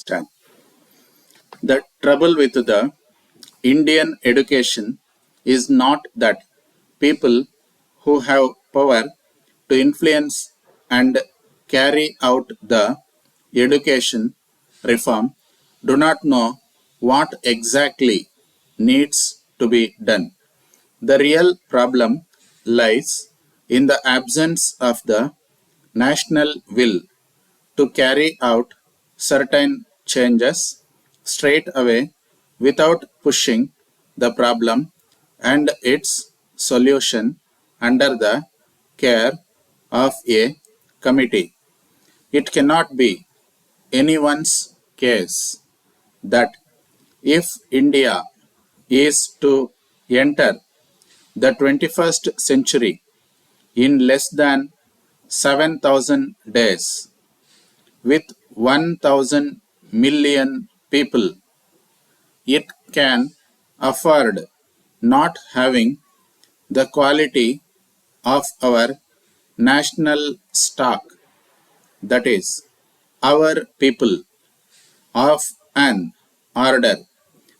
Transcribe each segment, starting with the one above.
understand. The trouble with the Indian education is not that people who have power to influence and carry out the education reform do not know what exactly needs to be done. The real problem lies in the absence of the national will to carry out certain changes straight away without pushing the problem and its solution under the care of a committee. It cannot be anyone's case that if India is to enter the 21st century in less than 7,000 days with 1,000 million people, it can afford not having the quality of our national stock, that is, our people, of an order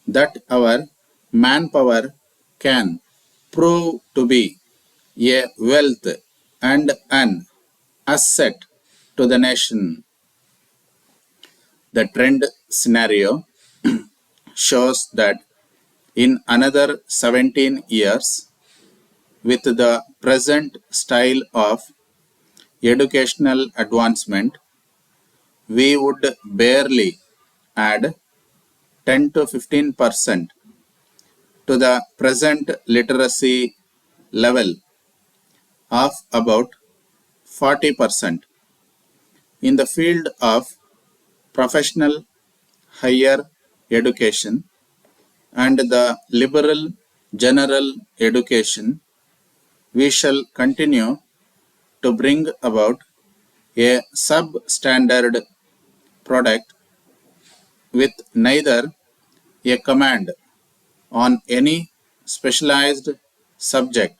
that our manpower can prove to be a wealth and an asset to the nation. The trend scenario shows that in another 17 years, with the present style of educational advancement, we would barely add 10 to 15% to the present literacy level of about 40% in the field of professional higher education and the liberal general education. We shall continue to bring about a substandard product with neither a command on any specialized subject,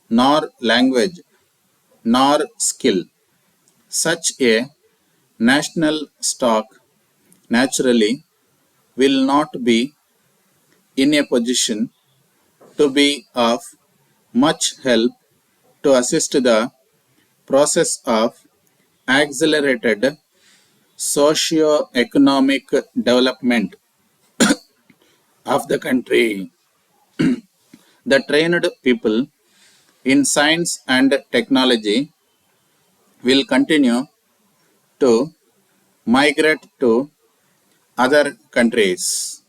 nor language, nor skill. Such a national stock naturally will not be in a position to be of much help to assist the process of accelerated socio-economic development of the country. The trained people in science and technology will continue to migrate to other countries.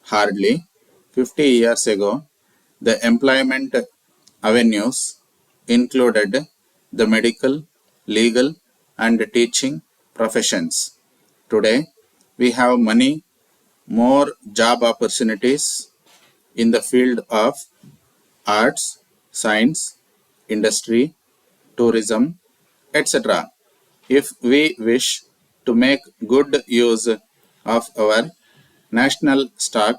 Hardly 50 years ago, the employment avenues included the medical, legal, and teaching professions. Today, we have many more job opportunities in the field of arts, science, industry, tourism, etc. If we wish to make good use of our national stock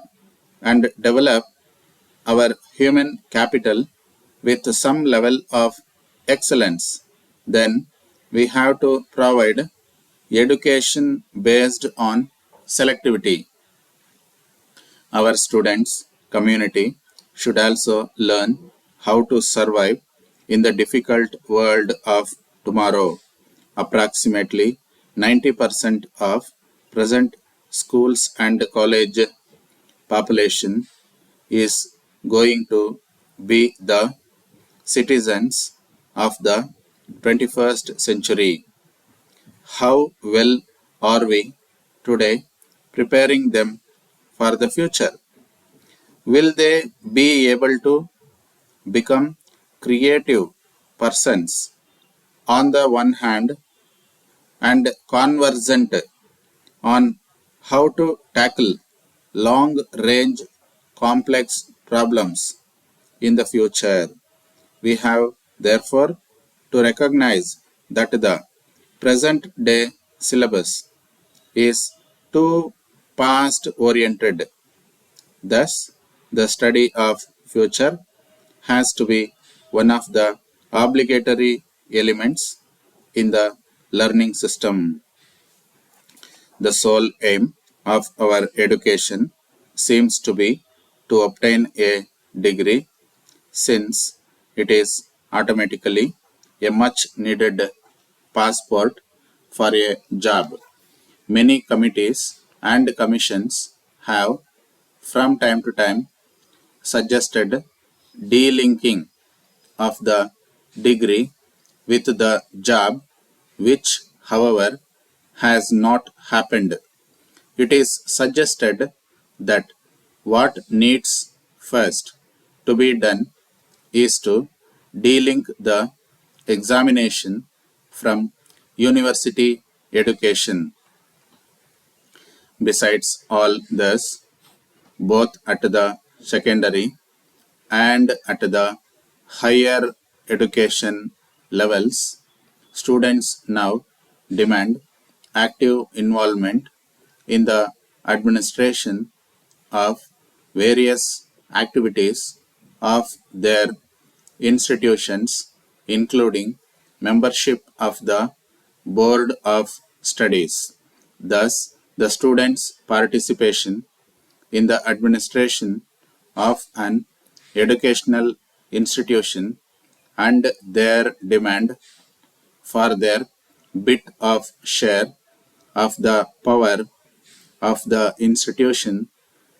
and develop our human capital with some level of excellence, then we have to provide education based on selectivity. Our students community should also learn how to survive in the difficult world of tomorrow. Approximately 90% of present schools and college population is going to be the citizens of the 21st century. How well are we today preparing them for the future? Will they be able to become creative persons on the one hand and conversant on how to tackle long-range complex problems in the future? We have therefore to recognize that the present day syllabus is too past oriented. Thus, the study of future has to be one of the obligatory elements in the learning system. The sole aim of our education seems to be to obtain a degree, since it is automatically a much needed passport for a job. Many committees and commissions have from time to time suggested delinking of the degree with the job, which, however, has not happened. It is suggested that what needs first to be done is to delink the examination from university education. Besides all this, both at the secondary and at the higher education levels, students now demand active involvement in the administration of various activities of their institutions, including membership of the Board of Studies. Thus, the students' participation in the administration of an educational institution and their demand for their bit of share of the power of the institution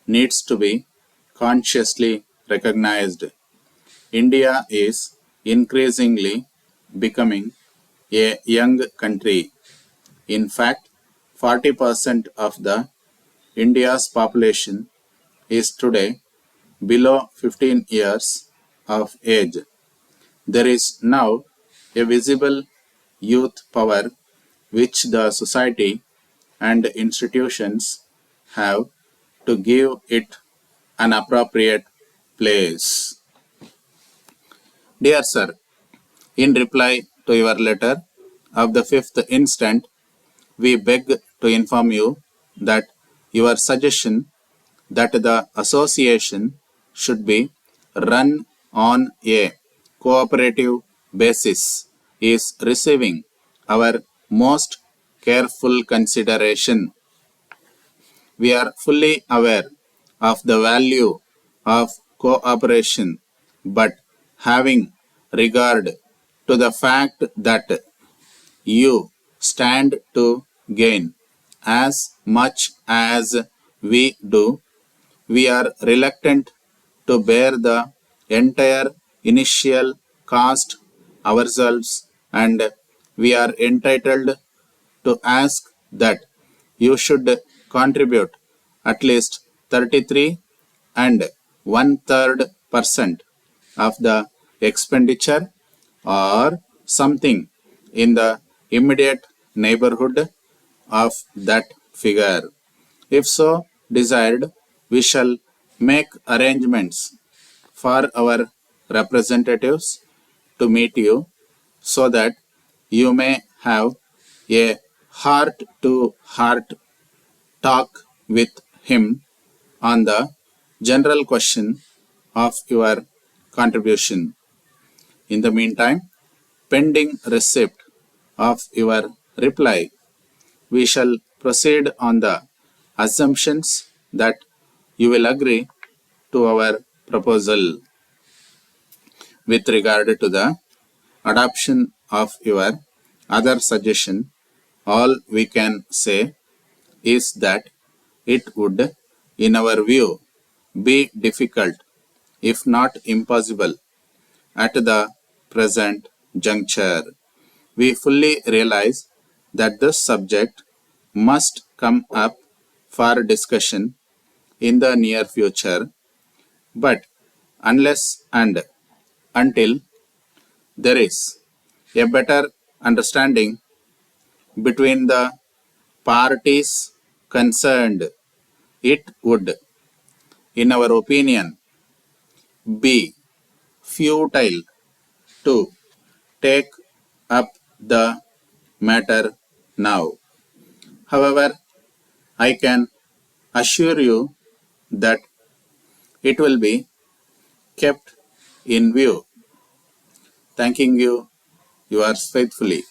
needs to be consciously recognized. India is increasingly becoming a young country. In fact, 40% of the India's population is today below 15 years of age. There is now a visible youth power which the society and institutions have to give it an appropriate place. Dear Sir, in reply to your letter of the 5th instant, we beg to inform you that your suggestion that the association should be run on a cooperative basis is receiving our most careful consideration. We are fully aware of the value of cooperation, but having regard to the fact that you stand to gain as much as we do, we are reluctant to bear the entire initial cost ourselves, and we are entitled to ask that you should contribute at least 33 and one-third% of the expenditure or something in the immediate neighborhood of that figure. If so desired, we shall make arrangements for our representatives to meet you so that you may have a heart-to-heart talk with him on the general question of your contribution. In the meantime, pending receipt of your reply, we shall proceed on the assumptions that you will agree to our proposal. With regard to the adoption of your other suggestion, all we can say is that it would, in our view, be difficult, if not impossible, at the present juncture. We fully realize that this subject must come up for discussion in the near future, but unless and until there is a better understanding between the parties concerned, it would, in our opinion, be futile to take up the matter now. However, I can assure you that it will be kept in view. Thanking you, yours faithfully,